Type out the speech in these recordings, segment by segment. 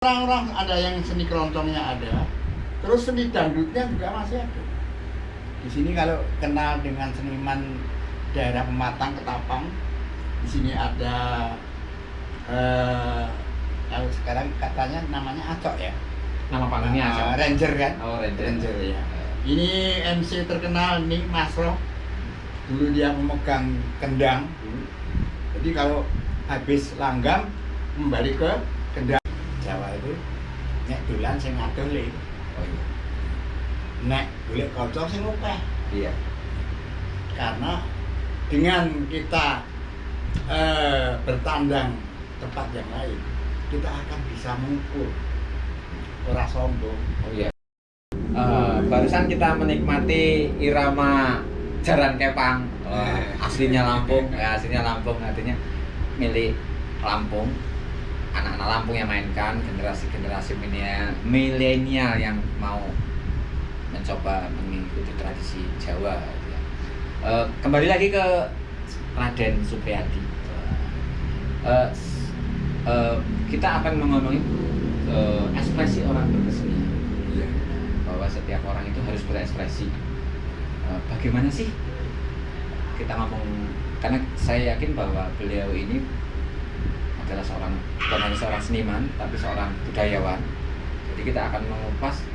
Orang-orang ada yang seni keroncongnya ada, terus seni dangdutnya juga masih ada. Di sini kalau kenal dengan seniman daerah Pematang, Ketapang, di sini ada kalau sekarang katanya namanya Acok ya. Nama panggungnya Acok. Ranger kan? Oh, Ranger. Ranger ya. Ini MC terkenal nih Mas Roh. Dulu dia memegang kendang. Jadi kalau habis langgam kembali ke kendang. Jawa itu nek dolan sing adoh le. Oh iya. Nek golek kanca sing akeh. Iya. Karena dengan kita bertandang tempat yang lain, kita akan bisa mengukur ora sombong. Oh iya. Barusan kita menikmati irama Jaran Kepang, aslinya Lampung, ya aslinya Lampung, artinya milik Lampung. Anak-anak Lampung yang mainkan, generasi-generasi milenial yang mau mencoba mengikuti tradisi Jawa gitu ya. Kembali lagi ke Raden Suprijadi. Kita akan mengomongin ekspresi orang berkesenian. Bahwa setiap orang itu harus berekspresi. Bagaimana sih kita ngomong, karena saya yakin bahwa beliau ini adalah bukan hanya seorang seniman, tapi seorang budayawan. Jadi kita akan mengupas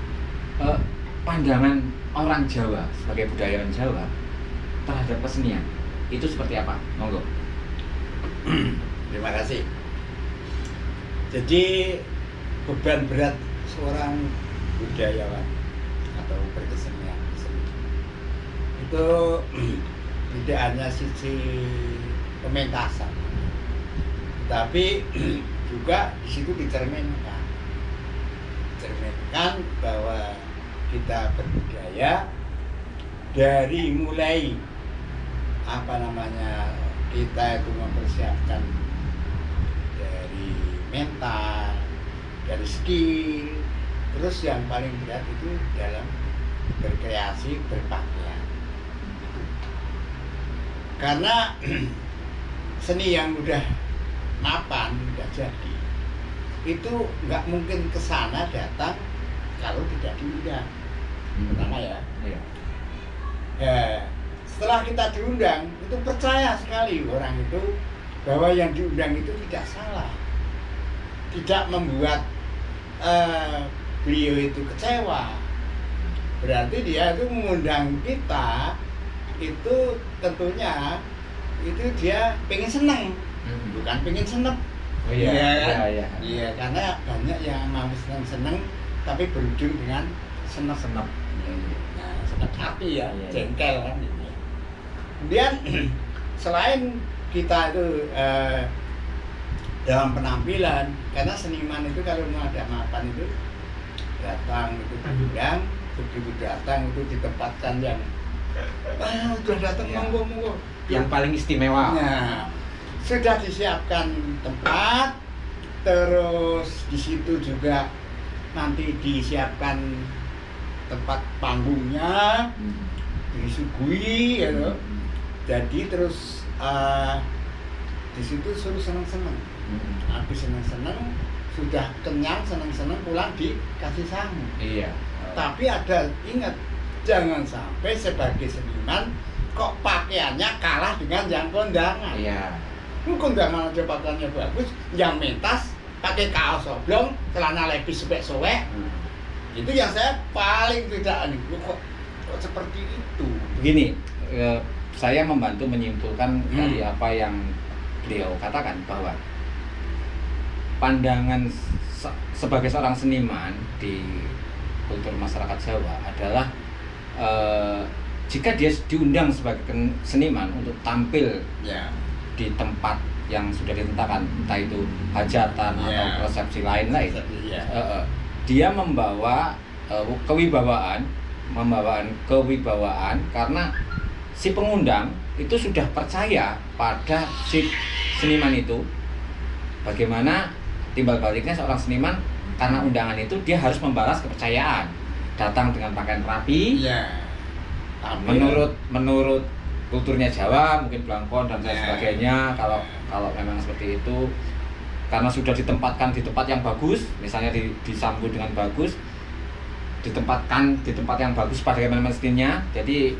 pandangan orang Jawa sebagai budayawan Jawa terhadap kesenian itu seperti apa? Monggo. Terima kasih. Jadi beban berat seorang budayawan atau berkesenian itu tidak hanya sisi pementasan, tapi juga di situ dicerminkan bahwa kita berbudaya dari mulai kita itu mempersiapkan dari mental, dari skill, terus yang paling berat itu dalam berkreasi, berpakaian. Karena seni yang udah mapan, udah jadi, itu nggak mungkin kesana datang kalau tidak diundang. Pertama ya. Iya. Setelah kita diundang, itu percaya sekali orang itu bahwa yang diundang itu tidak salah, tidak membuat beliau itu kecewa. Berarti dia itu mengundang kita itu tentunya itu dia pengen seneng, bukan pengen senep. Oh iya. Iya, iya, karena banyak yang mau seneng tapi berujung dengan senep. Nah, senep hati ya, jengkel kan gitu. Kemudian selain kita itu dalam penampilan, karena seniman itu kalau mau ada mapan itu datang itu diundang, begitu datang itu ditempatkan yang sudah datang monggo. Yang paling istimewa. Nah, sudah disiapkan tempat, terus di situ juga nanti disiapkan tempat panggungnya, disuguhi ya loh. Jadi terus di situ suruh seneng-seneng. Habis seneng-seneng, sudah kenyang seneng-seneng pulang dikasih sangu. Iya. Tapi ingat, jangan sampai sebagai seniman kok pakaiannya kalah dengan yang kondangan. Iya. Kondangan aja pakaiannya bagus, yang mentas pakai kaos oblong, celana lepis sobek-sobek. Itu yang saya paling tidak kok seperti itu. Begini, saya membantu menyimpulkan dari apa yang beliau katakan, bahwa pandangan sebagai seorang seniman di kultur masyarakat Jawa adalah jika dia diundang sebagai seniman untuk tampil di tempat yang sudah ditentukan, entah itu hajatan atau resepsi lain, dia membawa kewibawaan karena si pengundang itu sudah percaya pada si seniman itu. Bagaimana timbal baliknya seorang seniman, karena undangan itu dia harus membalas kepercayaan, datang dengan pakaian rapi, menurut kulturnya Jawa, mungkin blangkon dan sebagainya. Kalau memang seperti itu, karena sudah ditempatkan di tempat yang bagus, misalnya disambut dengan bagus, ditempatkan di tempat yang bagus pada mestinya. Jadi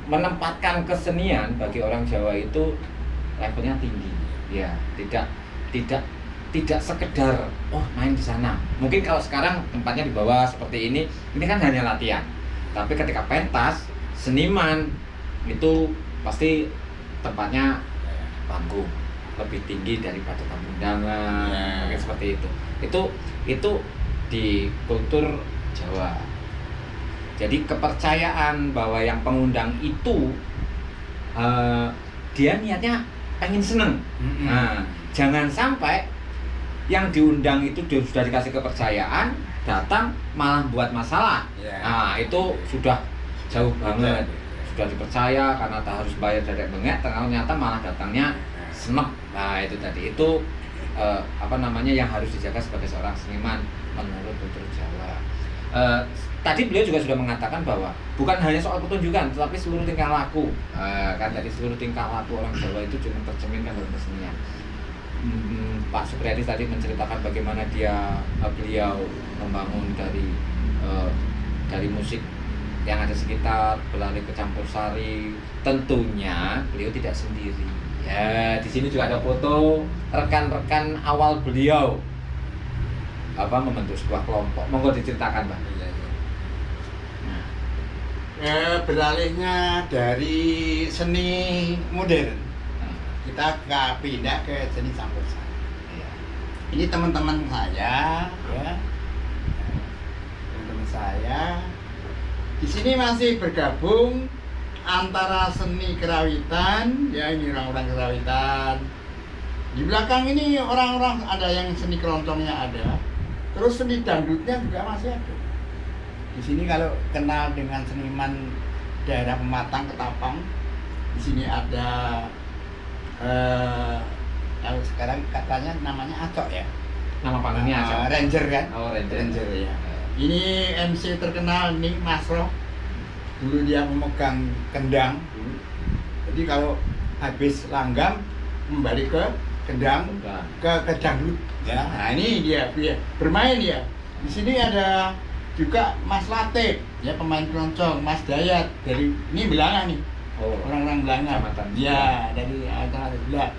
menempatkan kesenian bagi orang Jawa itu levelnya tinggi, ya, tidak sekedar main di sana. Mungkin kalau sekarang tempatnya di bawah seperti ini kan hanya latihan. Tapi ketika pentas, seniman itu pasti tempatnya panggung lebih tinggi daripada tamu undangan, mungkin seperti itu. Itu di kultur Jawa. Jadi kepercayaan bahwa yang pengundang itu dia niatnya pengen seneng. Nah, jangan sampai yang diundang itu sudah dikasih kepercayaan, datang malah buat masalah. Nah, itu sudah jauh banget. Sudah dipercaya karena tak harus bayar dadek bengek, ternyata malah datangnya senep. Nah, itu tadi itu yang harus dijaga sebagai seorang seniman menurut kultur Jawa. Tadi beliau juga sudah mengatakan bahwa bukan hanya soal pertunjukan, tetapi seluruh tingkah laku. Kan tadi seluruh tingkah laku orang Jawa itu juga tercerminkan dalam kesenian. Pak Supriyadi tadi menceritakan bagaimana beliau membangun dari musik yang ada sekitar, beralih ke campursari. Tentunya beliau tidak sendiri. Ya, di sini juga ada foto rekan-rekan awal beliau membentuk sebuah kelompok. Monggo diceritakan, Pak. Beralihnya dari seni modern kita pindah ke seni campursari. Ini teman-teman saya, ya, teman-teman saya di sini masih bergabung antara seni kerawitan, ya, ini orang-orang kerawitan. Di belakang ini orang-orang ada yang seni keroncongnya ada, terus seni dangdutnya juga masih ada. Di sini kalau kenal dengan seniman daerah Pematang, Ketapang, di sini ada kalau sekarang katanya namanya Acok, ya. Nama panggungnya Acok. Ranger kan? Oh, Ranger ya. Ini MC terkenal nih, Mas Roh. Dulu dia memegang kendang. Jadi kalau habis langgam kembali ke kendang, ke dangdut. Ya. Nah, ini dia bermain ya. Di sini ada juga Mas Latif, ya, pemain keroncong. Mas Dayat dari ini Belanga nih. Orang-orang Belanga. Ya, dari antara Belanga.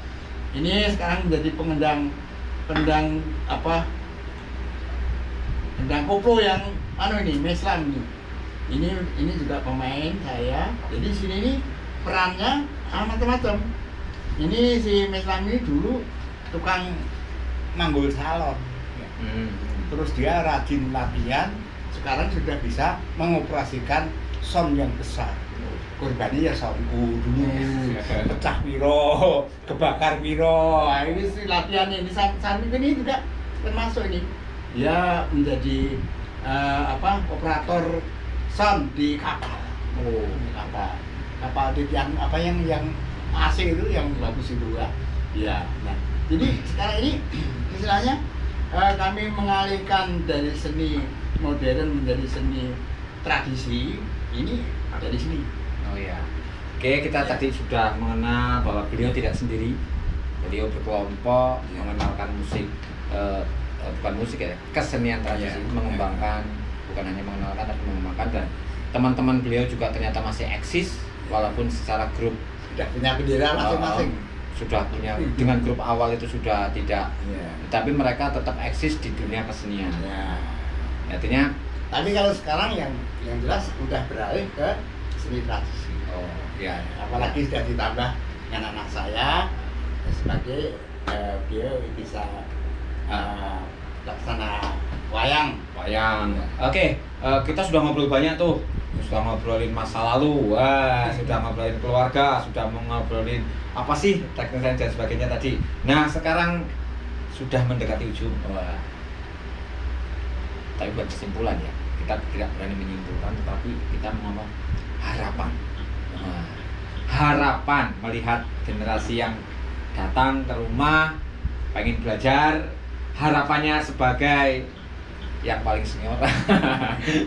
Ini sekarang menjadi pendang koplo yang ini Meslam nih. Ini juga pemain saya. Jadi sini ini perannya macam-macam. Ini si Meslam ini dulu tukang manggul salon. Ya. Terus dia rajin latihan. Sekarang sudah bisa mengoperasikan sound yang besar. Korbannya ya soundku dulu, pecah piro, kebakar piro. Nah, ini sih latihannya. Ini samping ini juga termasuk ini. Dia menjadi operator sound di kapal. Kapal yang AC itu yang bagus itu, ya. Ya. Nah, jadi sekarang ini istilahnya kami mengalihkan dari seni modern menjadi seni tradisi. Ini dari sini. Oh iya. Oke, kita tadi sudah mengenal bahwa beliau tidak sendiri. Beliau berkelompok mengenalkan musik, bukan musik ya, kesenian tradisi, mengembangkan, bukan hanya mengenalkan tapi mengembangkan. Dan teman-teman beliau juga ternyata masih eksis walaupun secara grup sudah punya bendera masing-masing. Sudah punya, dengan grup awal itu sudah tidak, tapi mereka tetap eksis di dunia kesenian. Artinya, tapi kalau sekarang yang jelas sudah beralih ke seni tradisi. Apalagi sudah ditambah dengan anak saya sebagai dia bisa laksana wayang. Oke, kita sudah ngobrol banyak tuh. Sudah ngobrolin masa lalu, sudah ngobrolin keluarga, sudah ngobrolin apa sih teknik dan sebagainya tadi. Nah, sekarang sudah mendekati ujung. Tapi buat kesimpulan ya, kita tidak berani menyimpulkan, tetapi kita ngomong harapan. Harapan melihat generasi yang datang ke rumah pengen belajar, harapannya sebagai yang paling senior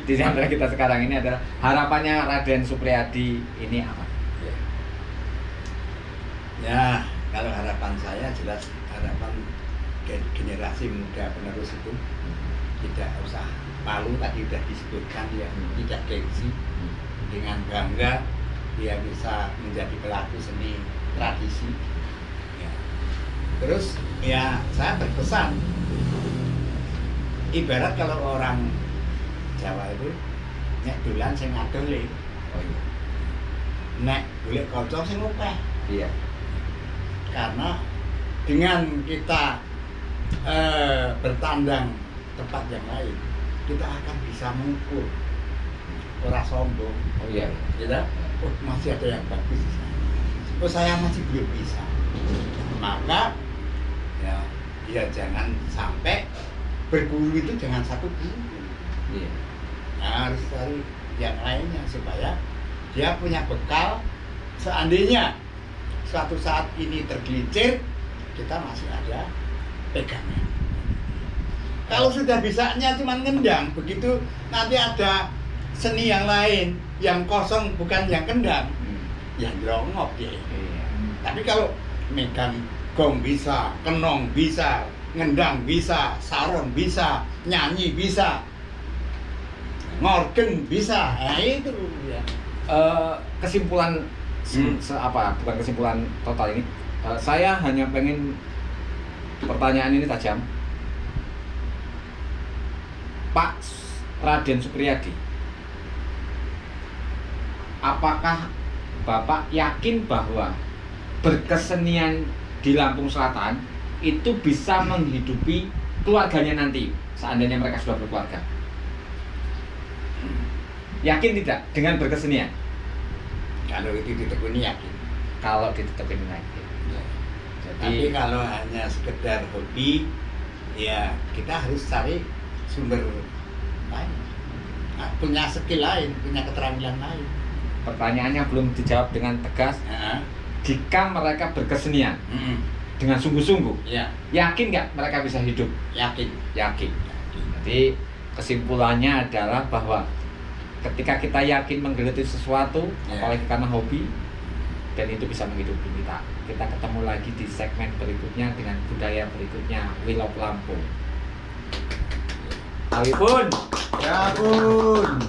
di antara kita sekarang ini adalah harapannya Raden Supriyadi ini apa? Ya, kalau harapan saya jelas harapan generasi muda penerus itu tidak usah malu, tadi sudah disebutkan ya, tidak gengsi, dengan bangga dia bisa menjadi pelaku seni tradisi ya. Terus ya saya berpesan, ibarat kalau orang Jawa itu nek dolan sing adole, Oh iya. nek golek kanca sing akeh. Iya. Karena dengan kita bertandang tempat yang lain, kita akan bisa mengukur, ora sombong. Oh iya. Gitu? Oh, masih ada yang bagus di sana. Oh, saya masih belum bisa. Maka ya jangan sampai berguru itu jangan satu guru. Iya. Nah, harus cari yang lainnya supaya dia punya bekal. Seandainya suatu saat ini tergelincir, kita masih ada pegangan. Kalau sudah bisanya cuma ngendang, begitu nanti ada seni yang lain yang kosong bukan yang kendang, ya nyerongok ya. Iya. Tapi kalau megang gong bisa, kenong bisa, ngendang bisa, saron bisa, nyanyi bisa, ngorgen bisa, nah itu ya. Kesimpulan bukan kesimpulan total ini, saya hanya pengen pertanyaan ini tajam. Pak Raden Supriyadi, apakah Bapak yakin bahwa berkesenian di Lampung Selatan itu bisa menghidupi keluarganya nanti seandainya mereka sudah berkeluarga? Yakin tidak dengan berkesenian? Kalau itu ditekuni yakin. Kalau ditetapin lagi. Ya. Jadi Tapi kalau hanya sekedar hobi, ya kita harus cari sumber lain. Nah, punya skill lain, punya keterampilan lain. pertanyaannya belum dijawab dengan tegas. Nah, Jika mereka berkesenian mm-mm. dengan sungguh-sungguh, Ya, yakin nggak mereka bisa hidup? yakin. Yakin. Jadi kesimpulannya adalah bahwa ketika kita yakin menggeluti sesuatu, Ya. apalagi karena hobi, dan itu bisa menghidupi kita. Kita ketemu lagi di segmen berikutnya dengan budaya berikutnya, Willow Lampung. Alipun. Ya pun.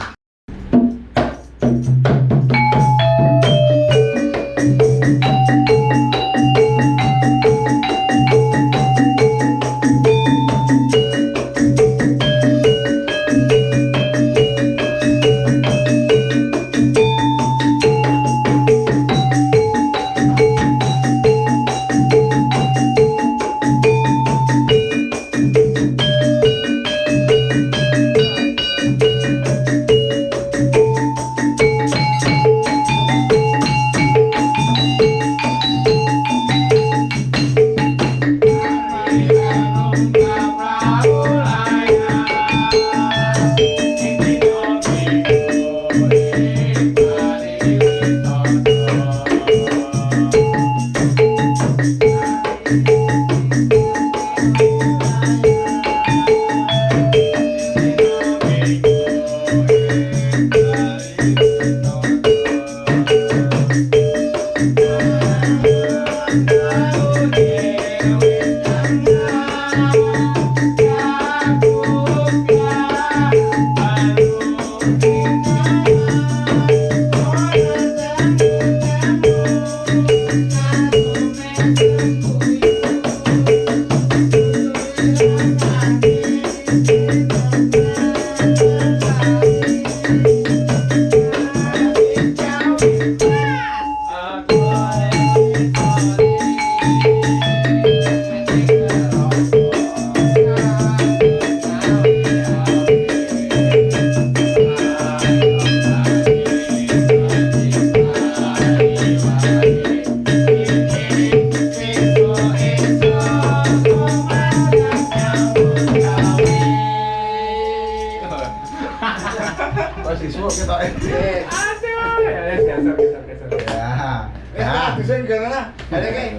Siswa kita Aduh, geser. Ya. Ya, bisa gimana? Ada kayak